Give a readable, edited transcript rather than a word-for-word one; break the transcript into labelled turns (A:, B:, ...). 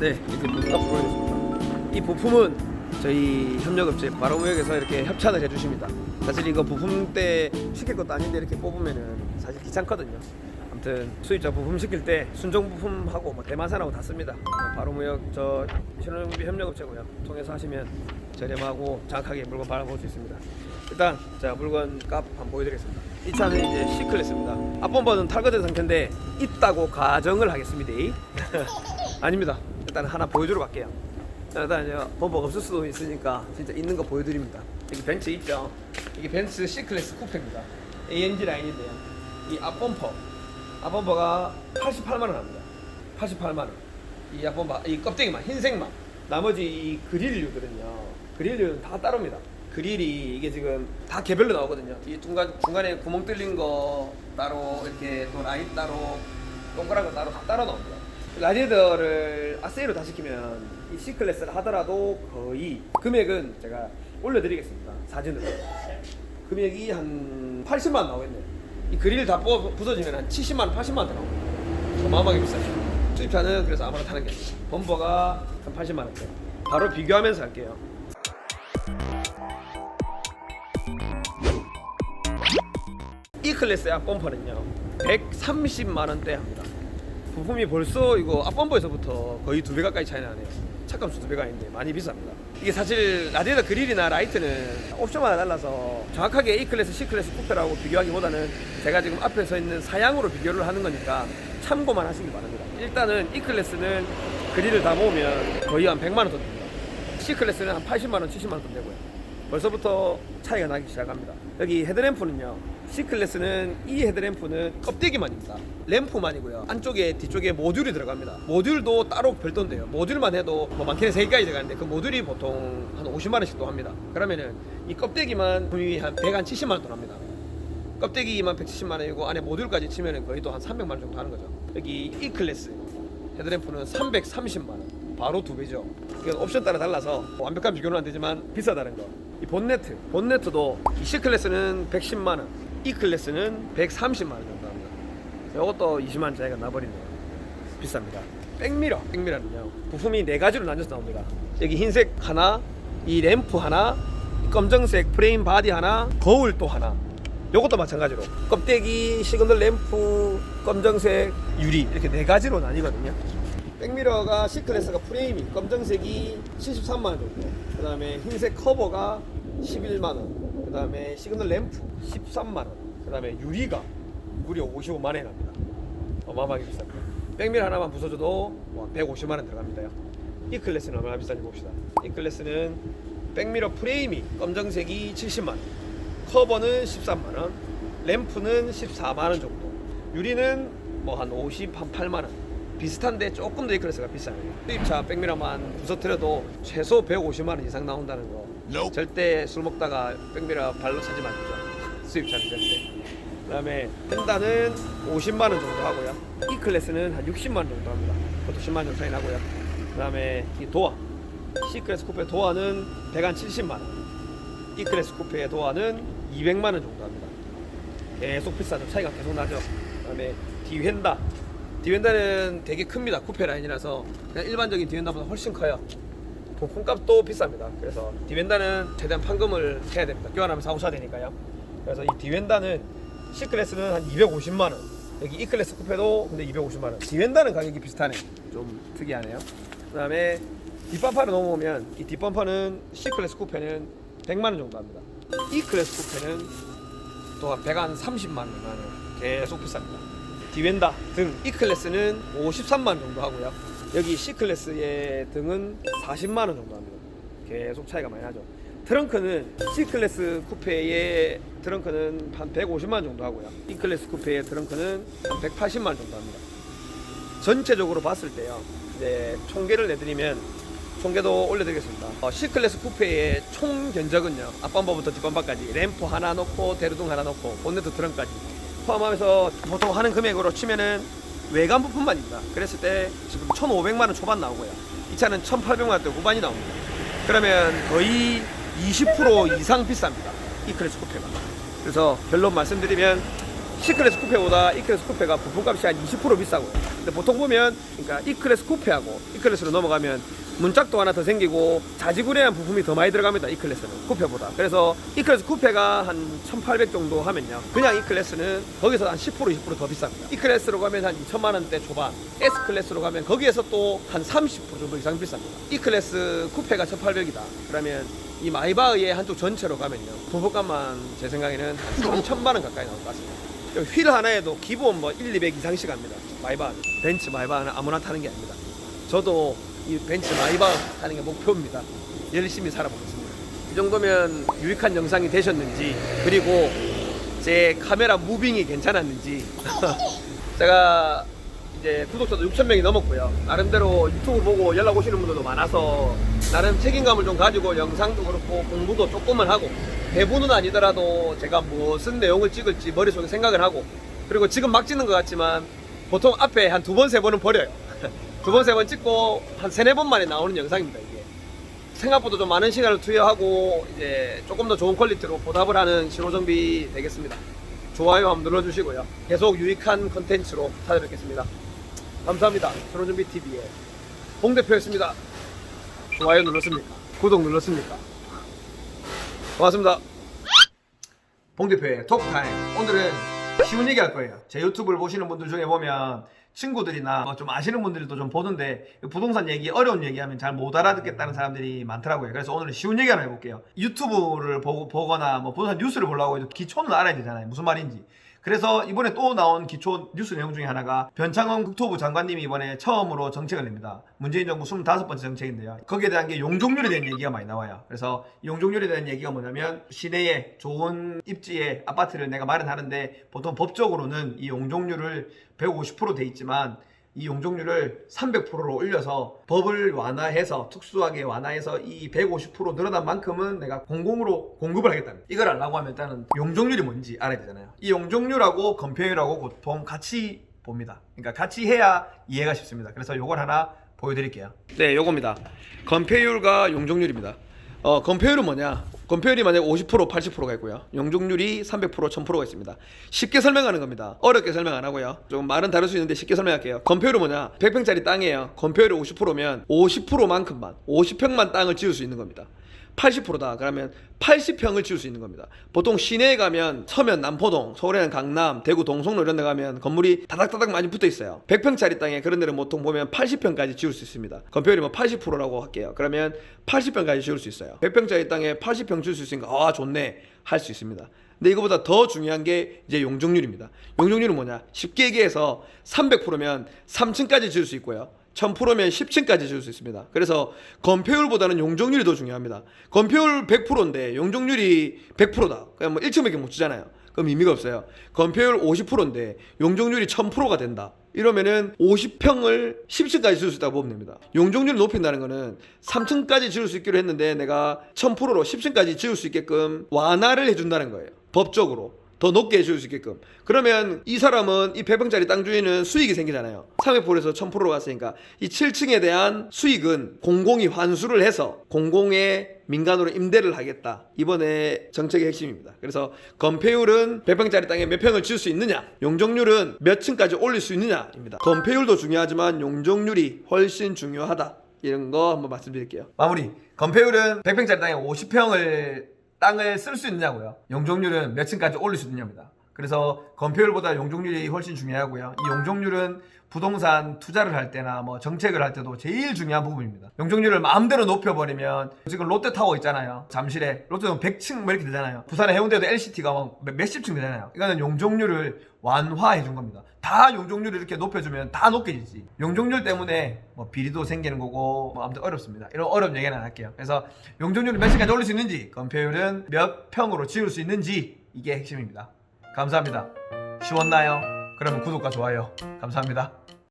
A: 네, 이제 부품값 보여드리겠습니다. 이 부품은 저희 협력업체 바로무역에서 이렇게 협찬을 해주십니다. 사실 이거 부품 때 시킬 것도 아닌데 이렇게 뽑으면은 사실 귀찮거든요. 아무튼 수입자 부품 시킬 때 순정 부품하고 뭐 대만산하고 다 씁니다. 바로무역 저 신혼정비 협력업체고요. 통해서 하시면 저렴하고 정확하게 물건 받아볼 수 있습니다. 일단 자 물건 값 한번 보여드리겠습니다. 이 차는 이제 C클래스입니다. 앞범버는 탈거된 상태인데 있다고 가정을 하겠습니다. 아닙니다. 일단 하나 보여주러 갈게요. 일단 범버가 없을 수도 있으니까 진짜 있는 거 보여드립니다. 여기 벤츠 있죠? 이게 벤츠 C클래스 쿠페입니다. AMG 라인인데요. 이 앞범버가 88만 원 합니다. 88만 원. 이 앞범버, 이 껍데기만 흰색만. 나머지 이 그릴류들은요. 그릴류는 다 따로입니다. 그릴이 이게 지금 다 개별로 나오거든요. 이 중간에 구멍 뚫린 거 따로 이렇게 또 라인 따로 동그란 거 따로 다 따로 나옵니다. 라디에이터를 아세이로 다 시키면 이 C클래스를 하더라도 거의 금액은 제가 올려드리겠습니다. 사진으로 금액이 한 80만 원 나오겠네요. 이 그릴 다 부서지면 한 70만 원, 80만 원 나옵니다. 어마어마하게 비싸죠. 수입차는 그래서 아무나 타는 게 아니에요. 범버가 한 80만 원대. 바로 비교하면서 할게요. 이 클래스의 앞범퍼는요 130만 원대 합니다. 부품이 벌써 이거 앞범퍼에서부터 거의 2배 가까이 차이 나네요. 차값수 2배가 아닌데 많이 비쌉니다. 이게 사실 라디에이터 그릴이나 라이트는 옵션마다 달라서 정확하게 A 클래스, C 클래스 쿠페라고 비교하기보다는 제가 지금 앞에 서 있는 사양으로 비교를 하는 거니까 참고만 하시기 바랍니다. 일단은 E 클래스는 그릴을 다 모으면 거의 한 100만 원 돈 됩니다. C 클래스는 한 80만 원, 70만 원 돈 되고요. 벌써부터 차이가 나기 시작합니다. 여기 헤드램프는요 C클래스는 이 헤드램프는 껍데기만입니다. 램프만이고요. 안쪽에 뒤쪽에 모듈이 들어갑니다. 모듈도 따로 별도인데요. 모듈만 해도 뭐 많게는 3개까지 들어가는데 그 모듈이 보통 한 50만 원씩도 합니다. 그러면은 이 껍데기만 분이 한 170만 원 돈 합니다. 껍데기만 170만 원이고 안에 모듈까지 치면은 거의 또 한 300만 원 정도 하는 거죠. 여기 E클래스 헤드램프는 330만 원. 바로 2배죠. 그러니까 옵션 따라 달라서 완벽한 비교는 안 되지만 비싸다는 거. 이 본네트도 이 C클래스는 110만 원, E클래스는 130만 원 정도 합니다. 이것도 20만 원 차이가 나버리네요. 비쌉니다. 백미러는요 부품이 4가지로 나눠서 나옵니다. 여기 흰색 하나, 이 램프 하나, 검정색 프레임 바디 하나, 거울 또 하나. 요것도 마찬가지로 껍데기, 시그널 램프, 검정색, 유리 이렇게 4가지로 나뉘거든요. 백미러가 C클래스가 프레임이 검정색이 73만 원 정도, 그 다음에 흰색 커버가 11만 원, 그 다음에 시그널 램프 13만 원, 그 다음에 유리가 무려 55만 원이 납니다. 어마어마하게 비쌉니다. 백미러 하나만 부서져도 150만 원 들어갑니다요. 이 클래스는 얼마나 비싼지 봅시다. 이 클래스는 백미러 프레임이 검정색이 70만 원, 커버는 13만 원, 램프는 14만 원 정도, 유리는 뭐 한 58만 원. 비슷한데 조금 더 이 클래스가 비싸네요. 수입차 백미러만 부서뜨려도 최소 150만 원 이상 나온다는 거. 절대 술 먹다가 백미러 발로 차지 마시죠. 수입차는 절대. 그 다음에 펜다는 50만 원 정도 하고요. 이 클래스는 한 60만 원 정도 합니다. 그것도 10만 원 정도 차이 나고요. 그 다음에 이 도어, C 클래스 쿠페 도어는 170만 원, E 클래스 쿠페의 도어는 200만 원 정도 합니다. 계속 비싸죠. 차이가 계속 나죠. 그 다음에 디웬다는 되게 큽니다. 쿠페 라인이라서 그냥 일반적인 디웬다보다 훨씬 커요. 부품값도 비쌉니다. 그래서 디웬다는 최대한 판금을 해야 됩니다. 교환하면 사고 쳐야 되니까요. 그래서 이 디웬다는 C클래스는 한 250만 원, 여기 E클래스 쿠페도 근데 250만 원. 디웬다는 가격이 비슷하네. 좀 특이하네요. 그 다음에 뒷범퍼를 넘어오면 이 뒷범퍼는 C클래스 쿠페는 100만 원 정도 합니다. E클래스 쿠페는 또한 130만 원 계속 비쌉니다. 디웬다 등 E클래스는 53만 원 정도 하고요. 여기 C클래스의 등은 40만 원 정도 합니다. 계속 차이가 많이 나죠. 트렁크는 C클래스 쿠페의 트렁크는 한 150만 원 정도 하고요. E클래스 쿠페의 트렁크는 한 180만 원 정도 합니다. 전체적으로 봤을 때요, 이제 총계를 내드리면 총계도 올려드리겠습니다. C클래스 쿠페의 총 견적은요, 앞범퍼부터 뒷범퍼까지 램프 하나 넣고 대루등 하나 넣고 본네트 트렁크까지 포함하면서 보통 하는 금액으로 치면은 외관 부품만입니다. 그랬을 때 지금 1,500만 원 초반 나오고요. 이 차는 1,800만 원대 후반이 나옵니다. 그러면 거의 20% 이상 비쌉니다. 이 클래스 쿠페가. 그래서 결론 말씀드리면 C클래스 쿠페보다 E클래스 쿠페가 부품값이 한 20% 비싸고요. 근데 보통 보면 그러니까 E클래스 쿠페하고 E클래스로 넘어가면 문짝도 하나 더 생기고 자지구레한 부품이 더 많이 들어갑니다. E클래스는 쿠페보다. 그래서 E클래스 쿠페가 한 1800 정도 하면요, 그냥 E클래스는 거기서 한 10% 20% 더 비쌉니다. E클래스로 가면 한 2천만 원대 초반, S클래스로 가면 거기에서 또 한 30% 정도 이상 비쌉니다. E클래스 쿠페가 1800이다 그러면 이 마이바흐의 한쪽 전체로 가면요, 부품값만 제 생각에는 한 3천만 원 가까이 나올 것 같습니다. 휠 하나에도 기본 뭐 1, 200 이상씩 합니다. 마이바흐, 벤츠 마이바흐는 아무나 타는 게 아닙니다. 저도 이 벤츠 마이바흐 타는 게 목표입니다. 열심히 살아보겠습니다. 이 정도면 유익한 영상이 되셨는지, 그리고 제 카메라 무빙이 괜찮았는지 제가 이제 구독자도 6,000명이 넘었고요. 나름대로 유튜브 보고 연락 오시는 분들도 많아서 나름 책임감을 좀 가지고 영상도 그렇고 공부도 조금은 하고, 대부는 아니더라도 제가 무슨 내용을 찍을지 머릿속에 생각을 하고, 그리고 지금 막 찍는 것 같지만 보통 앞에 한 2번, 3번은 버려요. 2번, 3번 찍고 한 3, 4번 만에 나오는 영상입니다. 이게 생각보다 좀 많은 시간을 투여하고 이제 조금 더 좋은 퀄리티로 보답을 하는 신호정비 되겠습니다. 좋아요 한번 눌러주시고요. 계속 유익한 컨텐츠로 찾아뵙겠습니다. 감사합니다. 신호정비TV의 봉 대표였습니다. 좋아요 눌렀습니까? 구독 눌렀습니까? 고맙습니다. 봉 대표의 톡타임. 오늘은 쉬운 얘기 할 거예요. 제 유튜브를 보시는 분들 중에 보면 친구들이나 좀 아시는 분들도 좀 보는데, 부동산 얘기, 어려운 얘기하면 잘 못 알아듣겠다는 사람들이 많더라고요. 그래서 오늘은 쉬운 얘기 하나 해볼게요. 유튜브를 보거나 뭐 부동산 뉴스를 보려고 해도 기초는 알아야 되잖아요. 무슨 말인지. 그래서 이번에 또 나온 기초 뉴스 내용 중에 하나가 변창흠 국토부 장관님이 이번에 처음으로 정책을 냅니다. 문재인 정부 25번째 정책인데요. 거기에 대한 게 용적률에 대한 얘기가 많이 나와요. 그래서 용적률에 대한 얘기가 뭐냐면, 시내에 좋은 입지에 아파트를 내가 마련하는데 보통 법적으로는 이 용적률을 150% 돼 있지만 이 용적률을 300%로 올려서 법을 완화해서, 특수하게 완화해서 이 150% 늘어난 만큼은 내가 공공으로 공급을 하겠다는, 이걸 알라고 하면 일단은 용적률이 뭔지 알아야 되잖아요. 이 용적률하고 건폐율하고 보통 같이 봅니다. 그러니까 같이 해야 이해가 쉽습니다. 그래서 요걸 하나 보여드릴게요. 네, 요겁니다. 건폐율과 용적률입니다. 건폐율은 뭐냐? 건폐율이 만약에 50%, 80%가 있고요. 용적률이 300%, 1000%가 있습니다. 쉽게 설명하는 겁니다. 어렵게 설명 안 하고요. 좀 말은 다를 수 있는데 쉽게 설명할게요. 건폐율은 뭐냐? 100평짜리 땅이에요. 건폐율이 50%면 50%만큼만, 50평만 땅을 지을 수 있는 겁니다. 80%다 그러면 80평을 지을 수 있는 겁니다. 보통 시내에 가면 서면 남포동, 서울에는 강남, 대구 동성로 이런 데 가면 건물이 다닥다닥 많이 붙어 있어요. 100평짜리 땅에 그런 데는 보통 보면 80평까지 지을 수 있습니다. 건폐율이 뭐 80%라고 할게요. 그러면 80평까지 지을 수 있어요. 100평짜리 땅에 80평 지을 수 있으니까 아 좋네 할 수 있습니다. 근데 이거보다 더 중요한 게 이제 용적률입니다. 용적률은 뭐냐? 쉽게 얘기해서 300%면 3층까지 지을 수 있고요. 1000%면 10층까지 지을 수 있습니다. 그래서 건폐율보다는 용적률이 더 중요합니다. 건폐율 100%인데 용적률이 100%다. 그냥 뭐 1층밖에 못 지잖아요. 그럼 의미가 없어요. 건폐율 50%인데 용적률이 1000%가 된다. 이러면은 50평을 10층까지 지을 수 있다고 보면 됩니다. 용적률을 높인다는 거는 3층까지 지을 수 있기로 했는데 내가 1000%로 10층까지 지을 수 있게끔 완화를 해준다는 거예요. 법적으로. 더 높게 지을 수 있게끔. 그러면 이 사람은, 이 100평짜리 땅 주인은 수익이 생기잖아요. 300%에서 1000%로 갔으니까 이 7층에 대한 수익은 공공이 환수를 해서 공공의 민간으로 임대를 하겠다. 이번에 정책의 핵심입니다. 그래서 건폐율은 100평짜리 땅에 몇 평을 지을 수 있느냐, 용적률은 몇 층까지 올릴 수 있느냐입니다. 건폐율도 중요하지만 용적률이 훨씬 중요하다. 이런 거 한번 말씀드릴게요. 마무리. 건폐율은 100평짜리 땅에 50평을 땅을 쓸 수 있느냐고요. 용적률은 몇 층까지 올릴 수 있느냐입니다. 그래서 건폐율보다 용적률이 훨씬 중요하고요. 이 용적률은 부동산 투자를 할 때나 뭐 정책을 할 때도 제일 중요한 부분입니다. 용적률을 마음대로 높여버리면, 지금 롯데타워 있잖아요. 잠실에 롯데는 100층 뭐 이렇게 되잖아요. 부산의 해운대도 LCT가 막 몇십 층 되잖아요. 이거는 용적률을 완화해 준 겁니다. 다 용적률을 이렇게 높여주면 다 높게 지지. 용적률 때문에 뭐 비리도 생기는 거고 뭐 아무튼 어렵습니다. 이런 어려운 얘기는 안 할게요. 그래서 용적률을 몇 층까지 올릴 수 있는지, 건폐율은 몇 평으로 지을 수 있는지, 이게 핵심입니다. 감사합니다. 쉬웠나요? 그러면 구독과 좋아요 감사합니다.